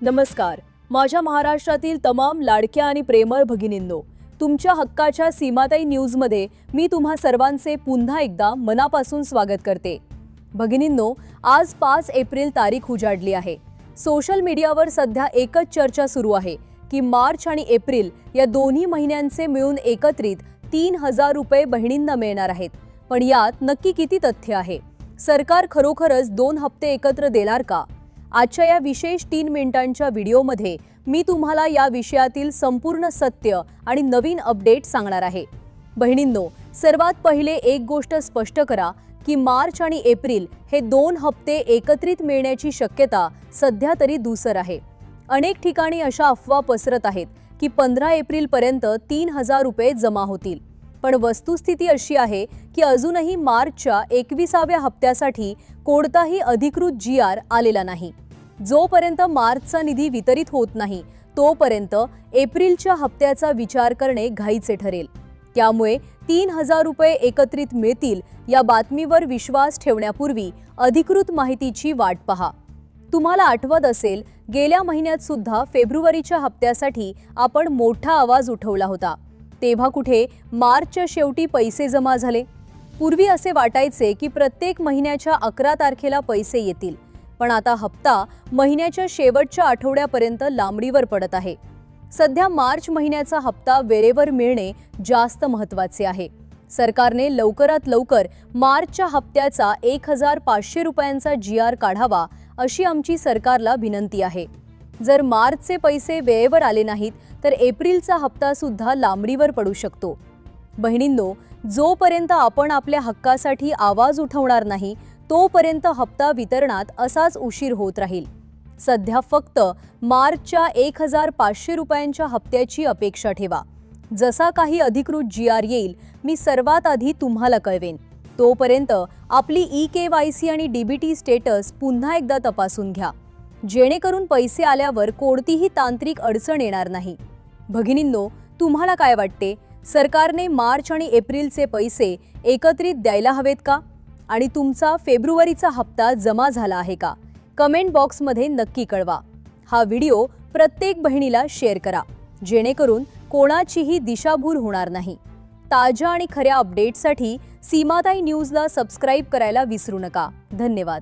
नमस्कार. माझ्या महाराष्ट्रातील तमाम लाडक्या आणि प्रेमळ भगिनींनो, तुमच्या हक्काच्या सीमाताई न्यूजमध्ये मी तुम्हा सर्वांचे पुन्हा एकदा मनापासून स्वागत करते. भगिनींनो, आज 5 एप्रिल तारीख उजाडली आहे. सोशल मीडियावर सध्या एकच चर्चा सुरू आहे की मार्च आणि एप्रिल या दोन्ही महिन्यांचे मिळून एकत्रित 3000 रुपये बहिणींना मिळणार आहेत. पण यात नक्की किती तथ्य आहे? सरकार खरोखरच 2 हप्ते एकत्र देणार का? आजच्या या विशेष 3 मिनिटांच्या व्हिडिओमध्ये मी तुम्हाला या विषयातील संपूर्ण सत्य आणि नवीन अपडेट सांगणार आहे. बहिणींनो, सर्वात पहिले एक गोष्ट स्पष्ट करा की मार्च आणि एप्रिल हे 2 हप्ते एकत्रित मिळण्याची शक्यता सध्या तरी धूसर आहे. अनेक ठिकाणी अशा अफवा पसरत आहेत की 15 एप्रिल पर्यंत 3000 रुपये जमा होतील. पण वस्तुस्थिती अशी आहे की अजूनही मार्चच्या 21व्या हप्त्यासाठी कोणताही अधिकृत GR आलेला नाही. जोपर्यंत मार्चचा निधी वितरित होत नाही तोपर्यंत एप्रिलच्या हप्त्याचा विचार करणे घाईचे ठरेल. त्यामुळे 3000 रुपये एकत्रित मिळतील या बातमीवर विश्वास ठेवण्यापूर्वी अधिकृत माहितीची वाट पहा. तुम्हाला आठवत असेल, गेल्या महिन्यात सुद्धा फेब्रुवारीच्या हप्त्यासाठी आपण मोठा आवाज उठवला होता. तेव्हा कुठे मार्चच्या शेवटी पैसे जमा झाले? पूर्वी असे वाटायचे की प्रत्येक महिन्याच्या 11 तारखेला पैसे येतील, पण आता हप्ता महिन्याच्या शेवटच्या आठवड्यापर्यंत लांबणीवर पडत आहे. सध्या मार्च महिन्याचा हप्ता वेळेवर मिळणे जास्त महत्त्वाचे आहे. सरकारने लवकरात लवकर मार्चच्या हप्त्याचा 1500 रुपयांचा GR काढावा अशी आमची सरकारला विनंती आहे. जर मार्चचे पैसे वेळेवर आले नाहीत तर एप्रिलचा हप्ता सुद्धा लांबणीवर पडू शकतो. बहिणींनो, जोपर्यंत आपण आपल्या हक्कासाठी आवाज उठवणार नाही तोपर्यंत हप्ता वितरणात असाच उशीर होत राहील. सध्या फक्त मार्चच्या 1500 रुपयांच्या हप्त्याची अपेक्षा ठेवा. जसा काही अधिकृत GR येईल मी सर्वात आधी तुम्हाला कळवेन. तोपर्यंत आपली eKYC आणि DBT स्टेटस पुन्हा एकदा तपासून घ्या, जेणेकरून पैसे आल्यावर कोणतीही तांत्रिक अडचण येणार नाही. भगिनींनो, तुम्हाला काय वाटते? सरकारने मार्च आणि एप्रिलचे पैसे एकत्रित द्यायला हवेत का? आणि तुमचा फेब्रुवारीचा हप्ता जमा झाला आहे का? कमेंट बॉक्समध्ये नक्की कळवा. हा व्हिडिओ प्रत्येक बहिणीला शेअर करा, जेणेकरून कोणाचीही दिशाभूल होणार नाही. ताज्या आणि खऱ्या अपडेट्ससाठी सीमाताई न्यूजला सबस्क्राईब करायला विसरू नका. धन्यवाद.